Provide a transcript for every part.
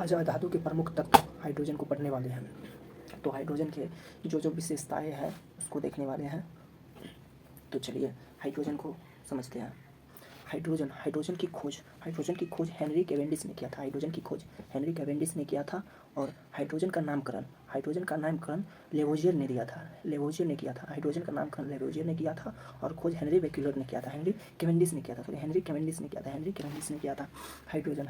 आज धातु के प्रमुख तत्व हाइड्रोजन को पढ़ने वाले हैं। तो हाइड्रोजन के जो जो विशेषताएं हैं उसको देखने वाले हैं। तो चलिए हाइड्रोजन को समझते हैं। हाइड्रोजन की खोज हेनरी कैवेंडिश ने किया था। हाइड्रोजन की खोज हेनरी कैवेंडिश ने किया था और हाइड्रोजन का नामकरण लेवोजियर ने किया था। हाइड्रोजन का नामकरण लेवोजियर ने किया था और खोज हेनरी बेक्यूलर ने किया था। हेनरी कैवेंडिश ने किया था। हाइड्रोजन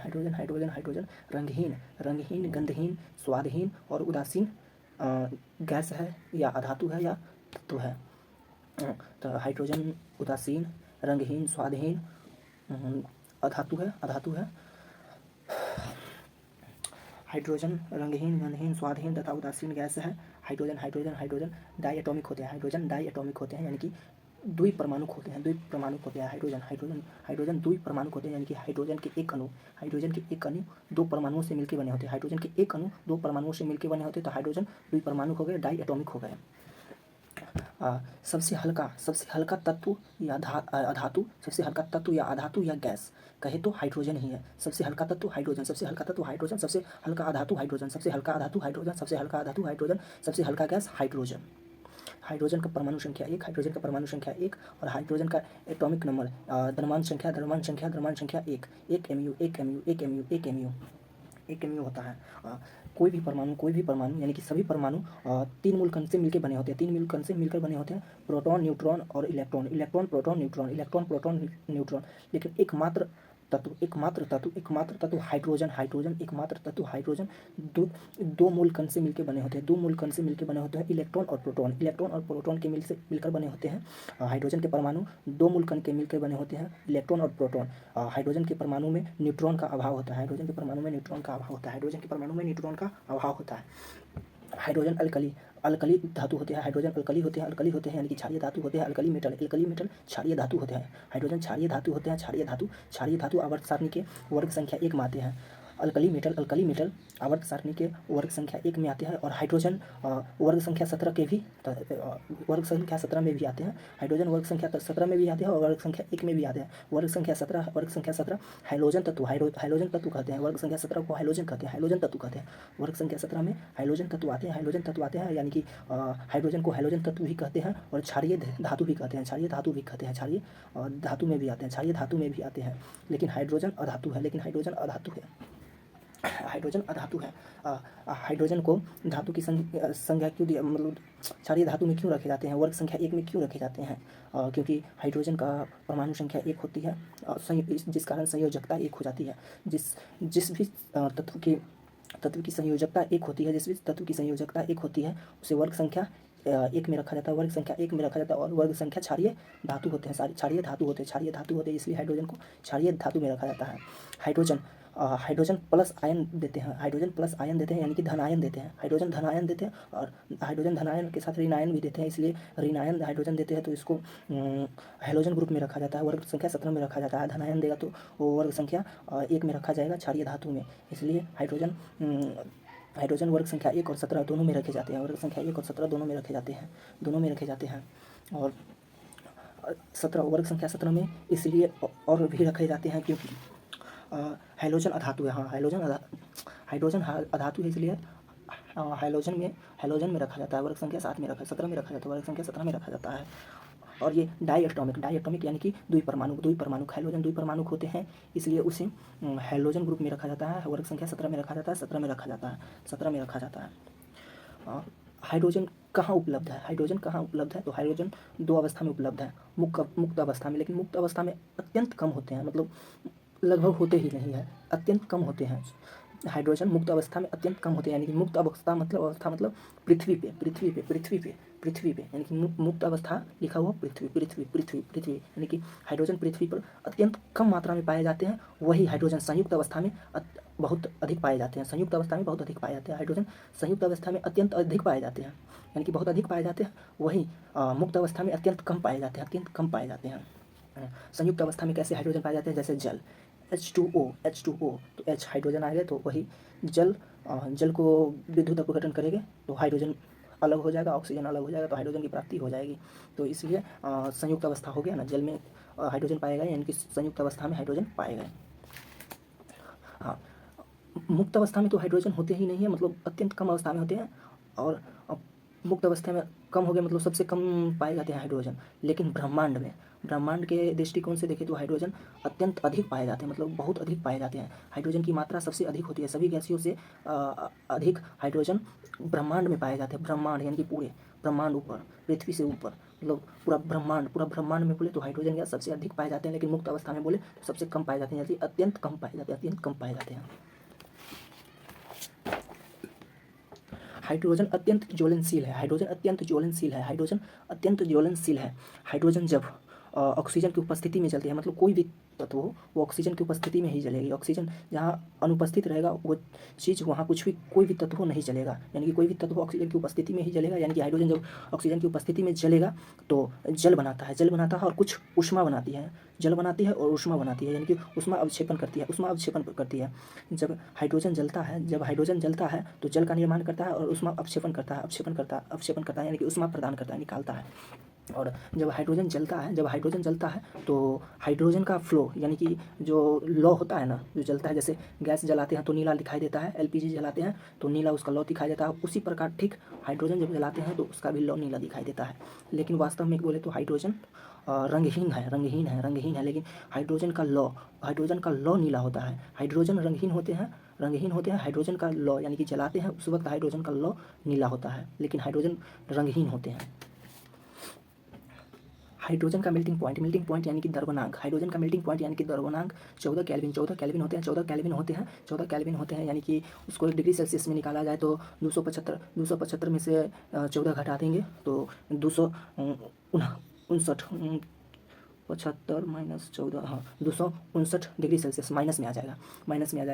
रंगहीन, गंधहीन, स्वादहीन और उदासीन गैस है या अधातु है या तत्व है। तो हाइड्रोजन उदासीन, रंगहीन, स्वादहीन अधातु है। हाइड्रोजन रंगहीन, गंधहीन, स्वादहीन तथा उदासीन गैस है। हाइड्रोजन डाई एटॉमिक होते हैं यानी कि द्विपरमाणुक होते हैं। हाइड्रोजन द्विपरमाणुक होते हैं यानी कि हाइड्रोजन के एक अणु दो परमाणुओं से मिलकर बने होते हैं। तो हाइड्रोजन द्विपरमाणुक हो गए, डाई एटॉमिक हो गए। सबसे हल्का तत्व या अधातु या गैस कहे तो हाइड्रोजन ही है। सबसे हल्का तत्व हाइड्रोजन, सबसे हल्का अधातु हाइड्रोजन, सबसे हल्का गैस हाइड्रोजन। हाइड्रोजन का परमाणु संख्या 1 और हाइड्रोजन का एटॉमिक नंबर द्रव्यमान संख्या 1 mu होता है। कोई भी परमाणु यानी कि सभी परमाणु 3 मूल कण से मिलकर बने होते हैं। प्रोटॉन, न्यूट्रॉन और इलेक्ट्रॉन, प्रोटॉन, न्यूट्रॉन। लेकिन एकमात्र तत्व हाइड्रोजन दो मूल कण से मिलकर बने होते हैं। इलेक्ट्रॉन और प्रोटॉन के मिलकर बने होते हैं। हाइड्रोजन के परमाणु 2 मूल कण के मिलकर बने होते हैं, इलेक्ट्रॉन और प्रोटॉन। हाइड्रोजन के परमाणु में न्यूट्रॉन का अभाव होता है। हाइड्रोजन के परमाणु में न्यूट्रॉन का हाइड्रोजन अल्कली धातु होते हैं। यानी कि क्षारीय धातु होते हैं। अल्कली मेटल क्षारीय धातु होते हैं। हाइड्रोजन क्षारीय धातु आवर्त सारणी के वर्ग संख्या 1 में आते हैं। अल्कली मेटल आवर्त सारणी के वर्ग संख्या 1 में आते हैं और हाइड्रोजन वर्ग संख्या 17 में भी आते हैं। हाइड्रोजन वर्ग संख्या 17 में भी आते हैं और वर्ग संख्या 1 में भी आते हैं। वर्ग संख्या 17 हाइड्रोजन तत्व कहते हैं। वर्ग संख्या 17 को हाइड्रोजन तत्व कहते हैं। वर्ग संख्या 17 में हाइड्रोजन तत्व आते हैं यानी कि हाइड्रोजन को हाइड्रोजन तत्व भी कहते हैं और क्षारीय धातु भी कहते हैं। क्षारीय धातु में भी आते हैं। लेकिन हाइड्रोजन अधातु है। हाइड्रोजन को धातु की संज्ञा क्यों दिया, मतलब क्षारीय धातु में क्यों रखे जाते हैं, वर्ग संख्या 1 में क्यों रखे जाते हैं? क्योंकि हाइड्रोजन का परमाणु संख्या 1 होती है, जिस कारण संयोजकता 1 हो जाती है। जिस भी तत्व की संयोजकता 1 होती है उसे वर्ग संख्या 1 में रखा जाता है। और वर्ग संख्या क्षारीय धातु होते हैं। इसलिए हाइड्रोजन को क्षारीय धातु में रखा जाता है। हाइड्रोजन प्लस आयन देते हैं। यानी कि धन आयन देते हैं। हाइड्रोजन धन आयन देते हैं और हाइड्रोजन धन आयन के साथ ऋण आयन भी देते हैं। इसलिए ऋण आयन हाइड्रोजन देते हैं तो इसको हैलोजन ग्रुप में रखा जाता है। वर्ग संख्या 17 में रखा जाता है। धन आयन देगा तो वो वर्ग संख्या 1 में रखा जाएगा क्षारीय धातु में। इसलिए हाइड्रोजन वर्ग संख्या 1 और 17 दोनों में रखे जाते हैं। और 17 वर्ग संख्या 17 में इसलिए और भी रखे जाते हैं क्योंकि हाइड्रोजन अधातु है। हाइड्रोजन अधातु है, इसलिए हाइड्रोजन में रखा जाता है। वर्ग संख्या 17 में रखा जाता है। और ये डाई एटॉमिक यानी कि द्विपरमाणुक हाइड्रोजन द्विपरमाणुक होते हैं, इसलिए उसे हाइड्रोजन ग्रुप में रखा जाता है। वर्ग संख्या 17 में रखा जाता है। हाइड्रोजन कहाँ उपलब्ध है? तो हाइड्रोजन 2 अवस्था में उपलब्ध है। मुक्त अवस्था में, लेकिन मुक्त अवस्था में अत्यंत कम होते हैं, मतलब लगभग होते ही नहीं है, अत्यंत कम होते हैं। हाइड्रोजन मुक्त अवस्था में अत्यंत कम होते हैं। यानी कि मुक्त अवस्था मतलब पृथ्वी पे यानी कि मुक्त अवस्था लिखा हुआ पृथ्वी यानी कि हाइड्रोजन पृथ्वी पर अत्यंत कम मात्रा में पाए जाते हैं। वही हाइड्रोजन संयुक्त अवस्था में बहुत अधिक पाए जाते हैं। हाइड्रोजन संयुक्त अवस्था में अत्यंत अधिक पाए जाते हैं, यानी कि बहुत अधिक पाए जाते हैं। वही मुक्त अवस्था में अत्यंत कम पाए जाते हैं। संयुक्त अवस्था में कैसे हाइड्रोजन पाए जाते हैं? जैसे जल H2O तो H हाइड्रोजन आ गए तो वही जल को विद्युत अपघटन करेंगे तो हाइड्रोजन अलग हो जाएगा, ऑक्सीजन अलग हो जाएगा तो हाइड्रोजन की प्राप्ति हो जाएगी। तो इसलिए संयुक्त अवस्था हो गया ना, जल में हाइड्रोजन पाए गए यानी कि संयुक्त अवस्था में हाइड्रोजन पाए गए। हाँ, मुक्त अवस्था में तो हाइड्रोजन होते ही नहीं है, मतलब अत्यंत कम अवस्था में होते हैं। और मुक्त अवस्था में कम हो गए मतलब सबसे कम पाए जाते हैं हाइड्रोजन। लेकिन ब्रह्मांड के दृष्टिकोण से देखें तो हाइड्रोजन अत्यंत अधिक पाए जाते हैं, मतलब बहुत अधिक पाए जाते हैं। हाइड्रोजन की मात्रा सबसे अधिक होती है, सभी गैसियों से अधिक हाइड्रोजन ब्रह्मांड में पाए जाते हैं। ब्रह्मांड यानी कि पूरे ब्रह्मांड ऊपर, पृथ्वी से ऊपर, मतलब पूरा ब्रह्मांड में बोले तो हाइड्रोजन गैस सबसे अधिक पाए जाते हैं। लेकिन मुक्त अवस्था में बोले तो सबसे कम पाए जाते हैं, यानी अत्यंत कम पाए जाते हैं, अत्यंत कम पाए जाते हैं। हाइड्रोजन अत्यंत ज्वलनशील है। हाइड्रोजन अत्यंत ज्वलनशील है। हाइड्रोजन अत्यंत ज्वलनशील है। हाइड्रोजन जब ऑक्सीजन की उपस्थिति में जलती है, मतलब कोई भी तत्व हो वो ऑक्सीजन की उपस्थिति में ही जलेगी। ऑक्सीजन जहाँ अनुपस्थित रहेगा वो चीज़ वहाँ कुछ भी कोई भी तत्व नहीं जलेगा, यानी कि कोई भी तत्व ऑक्सीजन की उपस्थिति में ही जलेगा। यानी कि हाइड्रोजन जब ऑक्सीजन की उपस्थिति में जलेगा तो जल बनाता है और कुछ ऊष्मा बनाती है। जल बनाती है और ऊष्मा बनाती है, यानी कि ऊष्मा अवक्षेपण करती है। जब हाइड्रोजन जलता है तो जल का निर्माण करता है और ऊष्मा अवक्षेपण करता है, यानी कि ऊष्मा प्रदान करता है, निकालता है। और जब हाइड्रोजन जलता है तो हाइड्रोजन का फ्लो, यानी कि जो लौ होता है ना, जो जलता है, जैसे गैस जलाते हैं तो नीला दिखाई देता है, एलपीजी जलाते हैं तो नीला उसका लौ दिखाई देता है, उसी प्रकार ठीक हाइड्रोजन जब जलाते हैं तो उसका भी लौ नीला दिखाई देता है। लेकिन वास्तव में बोले तो हाइड्रोजन रंगहीन है। लेकिन हाइड्रोजन का लौ नीला होता है। हाइड्रोजन रंगहीन होते हैं। हाइड्रोजन का लौ, यानी कि जलाते हैं उस वक्त हाइड्रोजन का लौ नीला होता है, लेकिन हाइड्रोजन रंगहीन होते हैं। हाइड्रोजन का मेल्टिंग पॉइंट यानी कि द्रवनांक। हाइड्रोजन का मेल्टिंग पॉइंट यानी कि द्रवनांक 14 केल्विन होते हैं। यानी कि उसको डिग्री सेल्सियस में निकाला जाए तो 275 में से 14 घटा देंगे तो 259 75 माइनस 14, हाँ 259 डिग्री सेल्सियस माइनस में आ जाएगा।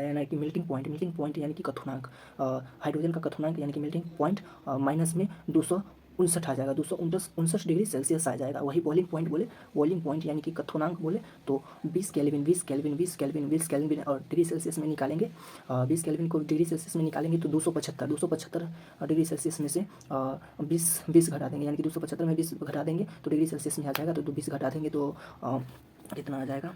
यानी कि मेल्टिंग पॉइंट यानी कि कथनांक, हाइड्रोजन का कथनांक यानी कि मेल्टिंग पॉइंट माइनस में 259 आ जाएगा, 259 डिग्री सेल्सियस आ जाएगा। वही बॉइलिंग पॉइंट यानी कि कथनांक बोले तो 20 केल्विन और डिग्री सेल्सियस में निकालेंगे। 20 केल्विन को डिग्री सेल्सियस में निकालेंगे तो 275 डिग्री सेल्सियस में से 20 घटा देंगे, यानी कि 275 में 20 घटा देंगे तो डिग्री सेल्सियस में आ जाएगा। तो 20 घटा देंगे तो कितना आ जाएगा,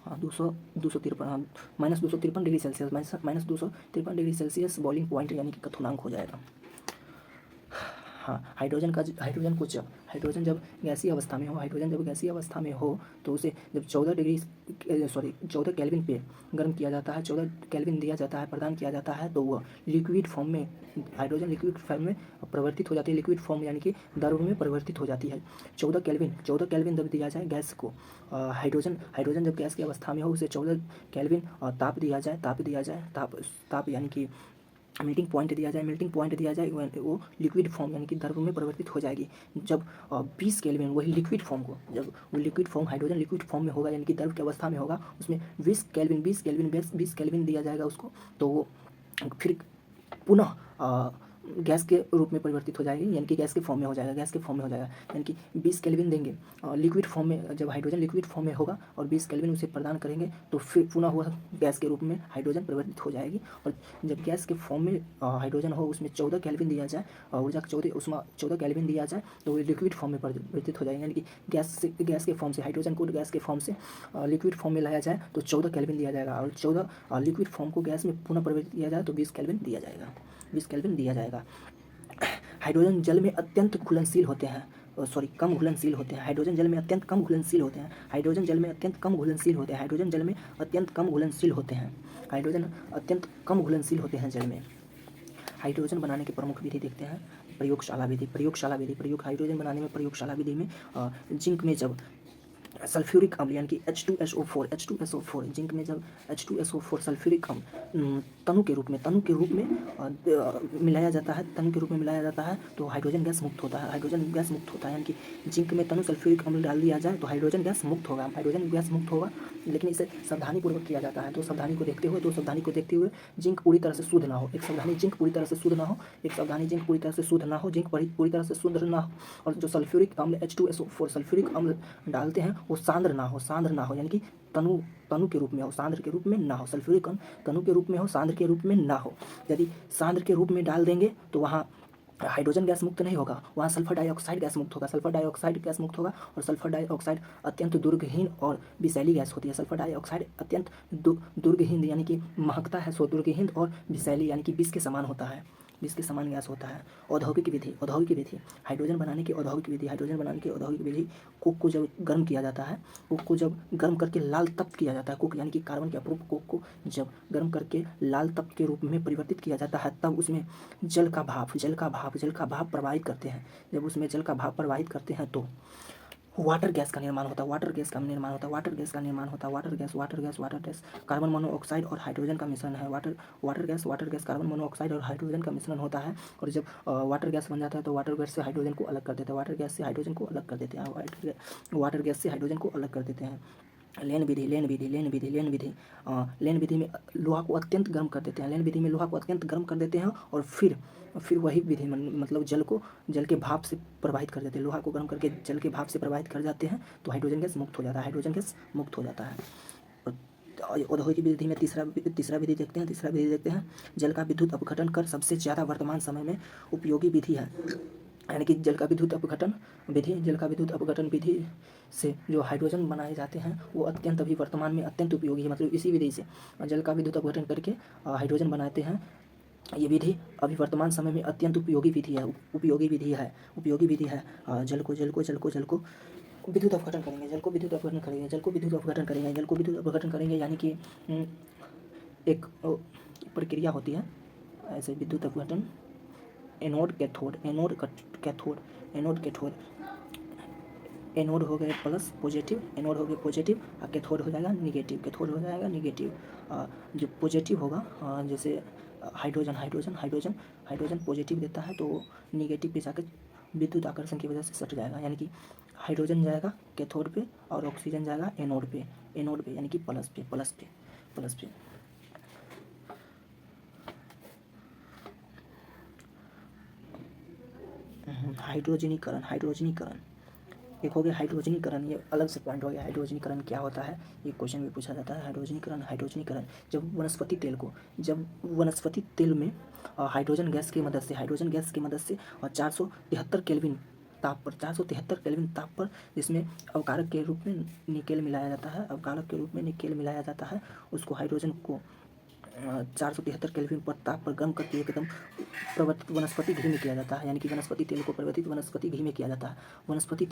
हाँ 253, हाँ -253 degree Celsius, -253 degree Celsius boiling point यानी कि कथनांक हो जाएगा। हाँ, हाइड्रोजन जब गैसीय अवस्था में हो तो उसे जब 14 केल्विन पे गर्म किया जाता है, 14 केल्विन दिया जाता है, प्रदान किया जाता है, तो वह लिक्विड फॉर्म में, हाइड्रोजन लिक्विड फॉर्म में परिवर्तित हो जाती है। लिक्विड फॉर्म यानी कि द्रव में परिवर्तित हो जाती है। 14 केल्विन जब दिया जाए गैस को, हाइड्रोजन जब गैस की अवस्था में हो उसे 14 केल्विन ताप दिया जाए, ताप यानी कि मेल्टिंग पॉइंट दिया जाए, वो लिक्विड फॉर्म यानी कि द्रव में परिवर्तित हो जाएगी। जब 20 केल्विन वही लिक्विड फॉर्म को, जब वो liquid form hydrogen liquid form में होगा यानी कि द्रव की अवस्था में होगा, उसमें 20 केल्विन दिया जाएगा उसको, तो वो फिर पुनः गैस के रूप में परिवर्तित हो जाएगी, यानी कि गैस के फॉर्म में हो जाएगा, यानी कि 20 केल्विन देंगे लिक्विड फॉर्म में, जब हाइड्रोजन लिक्विड फॉर्म में होगा और 20 केल्विन उसे प्रदान करेंगे तो फिर पुनः वह गैस के रूप में हाइड्रोजन परिवर्तित हो जाएगी। और जब गैस के फॉर्म में हाइड्रोजन हो, उसमें 14 केल्विन दिया जाए, ऊर्जा 14 केल्विन दिया जाए तो वो लिक्विड फॉर्म में परिवर्तित हो जाएगी, यानी कि गैस के फॉर्म से हाइड्रोजन को गैस के फॉर्म से लिक्विड फॉर्म में लाया जाए तो 14 केल्विन दिया जाएगा, और 14 लिक्विड फॉर्म को गैस में पुनः परिवर्तित किया जाए तो 20 केल्विन दिया जाएगा। हाइड्रोजन जल में अत्यंत घुलनशील होते हैं, कम घुलनशील होते हैं। हाइड्रोजन जल में अत्यंत कम घुलनशील होते हैं। हाइड्रोजन जल में अत्यंत कम घुलनशील होते हैं जल में। हाइड्रोजन बनाने की प्रमुख विधि देखते हैं, प्रयोगशाला विधि। हाइड्रोजन बनाने में प्रयोगशाला विधि में जिंक में जब सल्फ्यूरिक अम्ल यानी कि H2SO4 जिंक में जब H2SO4 सल्फ्यूरिक अम्ल तनु के रूप में मिलाया जाता है तो हाइड्रोजन गैस मुक्त होता है। यानी कि जिंक में तनु सल्फ्यूरिक अम्ल डाल दिया जाए तो हाइड्रोजन गैस मुक्त होगा। लेकिन इसे सावधानीपूर्वक किया जाता है, तो सावधानी को देखते हुए जिंक पूरी तरह से शुद्ध ना हो, जिंक पूरी तरह से शुद्ध ना हो, जिंक पूरी तरह से शुद्ध ना हो, और जो सल्फ्यूरिक अम्ल H2SO4 सल्फ्यूरिक अम्ल डालते हैं वो सांद्र ना हो, यानी कि तनु के रूप में हो, सांद्र के रूप में ना हो। सल्फ्यूरिक अम्ल तनु के रूप में हो, सांद्र के रूप में ना हो। यदि सांद्र के रूप में डाल देंगे तो वहाँ हाइड्रोजन गैस मुक्त नहीं होगा, वहाँ सल्फर डाइऑक्साइड गैस मुक्त होगा। सल्फर डाइऑक्साइड गैस मुक्त होगा और सल्फर डाइऑक्साइड अत्यंत दुर्गंधहीन और विषैली गैस होती है। सल्फर डाइऑक्साइड अत्यंत दुर्गंधहीन यानी कि महकता है, सो दुर्गंधहीन और विषैली यानी कि विष के समान होता है, विष के समान गैस होता है। औद्योगिक विधि हाइड्रोजन बनाने की औद्योगिक विधि कोक को जब गर्म किया जाता है, कोक को जब गर्म करके लाल तप्त किया जाता है, कोक यानी कि कार्बन के अप्रूप कोक को जब गर्म करके लाल तप्त के रूप में परिवर्तित किया जाता है, तब उसमें जल का भाप प्रवाहित करते हैं। जब उसमें जल का भाप प्रवाहित करते हैं तो वाटर गैस का निर्माण होता है। वाटर गैस कार्बन मोनोऑक्साइड और हाइड्रोजन का मिश्रण है। वाटर गैस कार्बन मोनोऑक्साइड और हाइड्रोजन का मिश्रण होता है। और जब वाटर गैस बन जाता है तो वाटर गैस से हाइड्रोजन को अलग कर देते हैं। वाटर गैस से हाइड्रोजन को अलग कर देते हैं। लेन विधि में लोहा को अत्यंत गर्म कर देते हैं और फिर वही विधि मतलब जल के भाप से प्रवाहित कर देते हैं। लोहा को गर्म करके जल के भाप से प्रवाहित कर जाते हैं तो हाइड्रोजन गैस मुक्त हो जाता है। और औद्योगिक विधि में तीसरा विधि देखते हैं। जल का विद्युत अपघटन कर सबसे ज़्यादा वर्तमान समय में उपयोगी विधि है। यानी कि जल का विद्युत अपघटन विधि से जो हाइड्रोजन बनाए जाते हैं वो अभी वर्तमान में अत्यंत उपयोगी है। मतलब इसी विधि से जल का विद्युत अपघटन करके हाइड्रोजन बनाते हैं। ये विधि अभी वर्तमान समय में अत्यंत उपयोगी विधि है। जल को विद्युत अपघटन करेंगे यानी कि एक प्रक्रिया होती है ऐसे विद्युत अपघटन। एनोड हो गए प्लस पॉजिटिव, और कैथोड हो जाएगा निगेटिव। जो पॉजिटिव होगा जैसे हाइड्रोजन पॉजिटिव देता है तो निगेटिव पे जाकर विद्युत आकर्षण की वजह से सट जाएगा। यानी कि हाइड्रोजन जाएगा कैथोड पे और ऑक्सीजन जाएगा एनोड पे यानी कि प्लस पे। हाइड्रोजनीकरण एक हो गया हाइड्रोजनीकरण, ये अलग से पॉइंट हो गया। हाइड्रोजनीकरण क्या होता है ये क्वेश्चन में पूछा जाता है। हाइड्रोजनीकरण जब वनस्पति तेल में हाइड्रोजन गैस की मदद से और 473 केल्विन ताप पर जिसमें अवकारक के रूप में निकेल मिलाया जाता है, उसको हाइड्रोजन को 473 केल्विन पर ताप पर गर्म करके एकदम परिवर्तित वनस्पति घी में किया जाता है। यानी कि वनस्पति तेल को परिवर्तित वनस्पति घी में किया जाता है। वनस्पति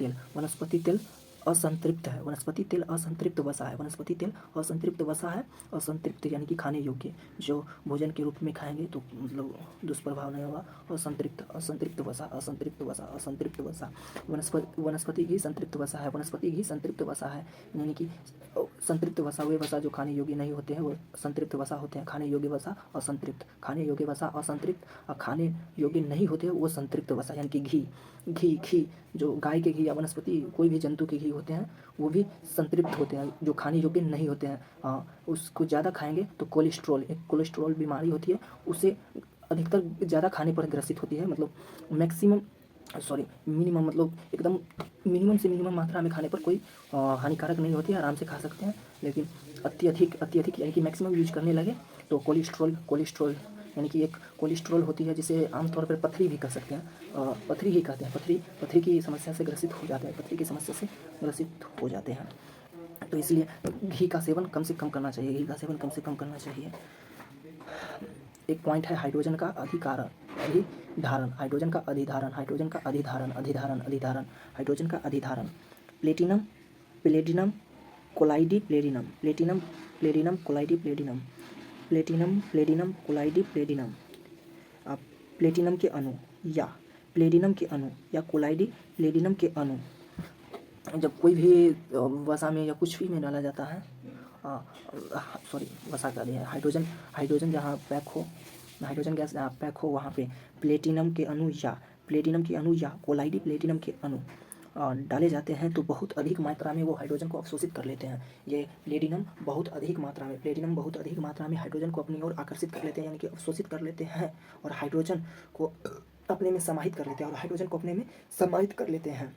तेल असंतृप्त है। असंतृप्त वसा है। असंतृप्त यानी कि खाने योग्य, जो भोजन के रूप में खाएंगे तो मतलब दुष्प्रभाव नहीं होगा। असंतृप्त वसा। वनस्पति घी संतृप्त वसा है। यानी कि संतृप्त वसा वे वसा जो खाने योग्य नहीं होते हैं वो संतृप्त वसा होते हैं। खाने योग्य वसा असंतृप्त, और खाने योग्य नहीं होते वो संतृप्त वसा। यानी कि घी जो गाय के घी या वनस्पति कोई भी जंतु के घी होते हैं वो भी संतृप्त होते हैं, जो खाने योग्य नहीं होते हैं। उसको ज़्यादा खाएंगे तो कोलेस्ट्रॉल बीमारी होती है, उससे अधिकतर ज़्यादा खाने पर ग्रसित होती है। मतलब मिनिमम मतलब एकदम मिनिमम से मिनिमम मात्रा में खाने पर कोई हानिकारक नहीं होती है, आराम से खा सकते हैं। लेकिन अत्यधिक यानी कि मैक्सिमम यूज करने लगे तो कोलेस्ट्रॉल यानी कि एक कोलेस्ट्रॉल होती है जिसे आमतौर पर पथरी भी कह सकते हैं, पथरी ही कहते हैं। पथरी की समस्या से ग्रसित हो जाते हैं। तो इसलिए घी का सेवन कम से कम करना चाहिए। एक पॉइंट है हाइड्रोजन का अधिधारण। प्लेटिनम कोलाइडी प्लेटिनम। प्लेटिनम के अणु या कोलाइडी प्लेटिनम के अणु जब कोई भी वसा में या कुछ भी में डाला जाता है, वसा क्या दिया है, हाइड्रोजन जहाँ पैक हो, हाइड्रोजन गैस जहाँ पैक हो वहाँ पे प्लेटिनम के अणु या कोलाइडी प्लेटिनम के अणु डाले जाते हैं तो बहुत अधिक मात्रा में वो हाइड्रोजन को अवशोषित कर लेते हैं। ये प्लेटिनम बहुत अधिक मात्रा में हाइड्रोजन को अपनी ओर आकर्षित कर लेते हैं, यानी कि अवशोषित कर लेते हैं और हाइड्रोजन को अपने में समाहित कर लेते हैं।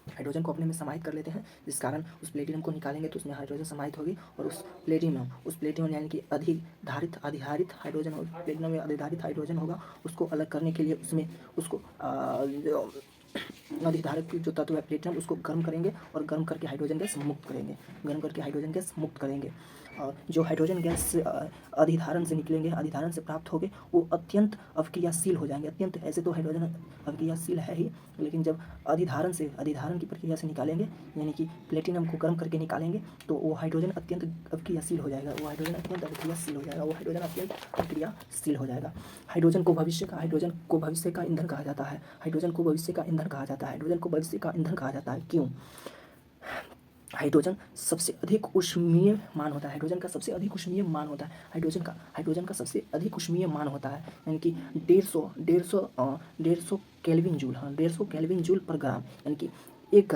हाइड्रोजन को अपने में समाहित कर लेते हैं, जिस कारण उस प्लेटिनम को निकालेंगे तो उसमें हाइड्रोजन समाहित होगी और उस प्लेटिनम यानी कि अधिधारित हाइड्रोजन होगा, प्लेटिनम में अधिधारित हाइड्रोजन होगा, उसको अलग करने के लिए उसमें उसको जो अधिधारक जो तत्व है प्लेटिनम, उसको गर्म करेंगे और गर्म करके हाइड्रोजन गैस मुक्त करेंगे, गर्म करके हाइड्रोजन गैस मुक्त करेंगे। और जो हाइड्रोजन गैस अधिधारण से निकलेंगे, अधिधारण से प्राप्त होंगे, वो अत्यंत अवक्रियाशील हो जाएंगे। अत्यंत, ऐसे तो हाइड्रोजन अवक्रियाशील है ही, लेकिन जब अधिधारण की प्रक्रिया से निकालेंगे, यानी कि प्लेटिनम को गर्म करके निकालेंगे, तो वो हाइड्रोजन अत्यंत अवक्रियाशील हो जाएगा, वो हाइड्रोजन अत्यंत अवक्रियाशील हो जाएगा, वो हाइड्रोजन अत्यंत अवक्रियाशील हो जाएगा। हाइड्रोजन को भविष्य का ईंधन कहा जाता है, हाइड्रोजन को भविष्य का ईंधन कहा जाता है, हाइड्रोजन को भविष्य का ईंधन कहा जाता है। क्यों? हाइड्रोजन सबसे अधिक ऊष्मीय मान होता है, हाइड्रोजन का सबसे अधिक ऊष्मीय मान होता है, हाइड्रोजन का सबसे अधिक ऊष्मीय मान होता है, यानी कि 150 केल्विन जूल, हाँ 150 केल्विन जूल पर ग्राम, यानी कि एक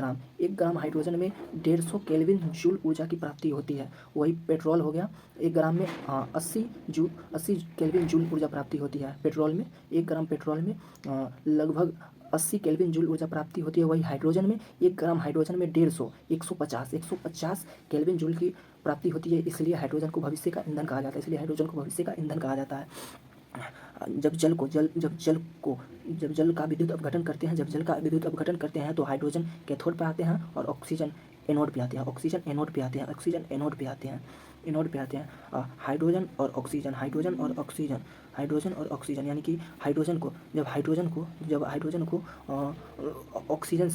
ग्राम हाइड्रोजन में 150 केल्विन जूल ऊर्जा की प्राप्ति होती है। वही पेट्रोल हो गया, एक ग्राम में 80 केल्विन जूल ऊर्जा प्राप्ति होती है पेट्रोल में, एक ग्राम पेट्रोल में लगभग 80 केल्विन जूल ऊर्जा प्राप्ति होती है। वही हाइड्रोजन में, एक ग्राम हाइड्रोजन में 150 केल्विन जूल की प्राप्ति होती है। इसलिए हाइड्रोजन को भविष्य का ईंधन कहा जाता है। जब जल का विद्युत अपघटन करते हैं तो हाइड्रोजन कैथोड पर आते हैं और ऑक्सीजन एनोड पे आते हैं, हाइड्रोजन और ऑक्सीजन, यानी कि जब हाइड्रोजन को ऑक्सीजन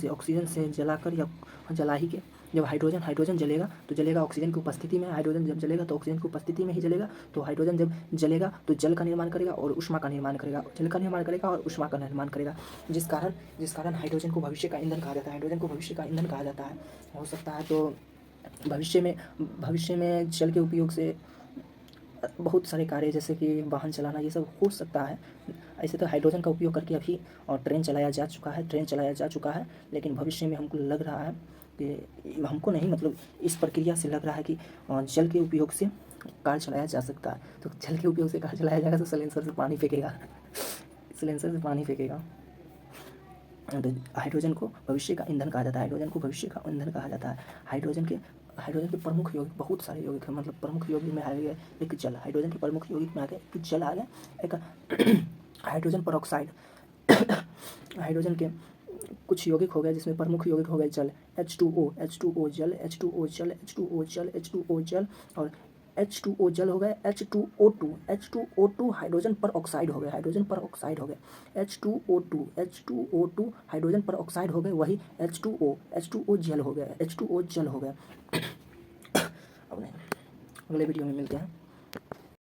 से जलाकर या जला ही के, जब हाइड्रोजन जलेगा ऑक्सीजन की उपस्थिति में, हाइड्रोजन जब जलेगा तो ऑक्सीजन की उपस्थिति में ही जलेगा, तो हाइड्रोजन जब जलेगा तो जल का निर्माण करेगा और ऊष्मा का निर्माण करेगा, जिस कारण हाइड्रोजन को भविष्य का ईंधन कहा जाता है। हो सकता है तो भविष्य में जल के उपयोग से बहुत सारे कार्य, जैसे कि वाहन चलाना, ये सब हो सकता है। ऐसे तो हाइड्रोजन का उपयोग करके अभी ट्रेन चलाया जा चुका है, लेकिन भविष्य में हमको लग रहा है कि, हमको नहीं मतलब इस प्रक्रिया से लग रहा है कि जल के उपयोग से कार चलाया जा सकता है। तो जल के उपयोग से कार चलाया जाएगा तो सिलेंसर से पानी फेंकेगा तो हाइड्रोजन को भविष्य का ईंधन कहा जाता है। हाइड्रोजन के प्रमुख यौगिक, बहुत सारे यौगिक हैं, मतलब प्रमुख यौगिक में आ गया एक जल, हाइड्रोजन के प्रमुख यौगिक में आ गया एक जल आ गया, एक हाइड्रोजन परऑक्साइड हाइड्रोजन के कुछ यौगिक हो गए, जिसमें प्रमुख यौगिक हो गए जल, H2O जल, और H2O जल हो गए, H2O2 हाइड्रोजन पर ऑक्साइड हो गए, H2O2 हाइड्रोजन पर ऑक्साइड हो गए, वही H2O जल हो गए। अब नहीं, अगले वीडियो में मिलते हैं।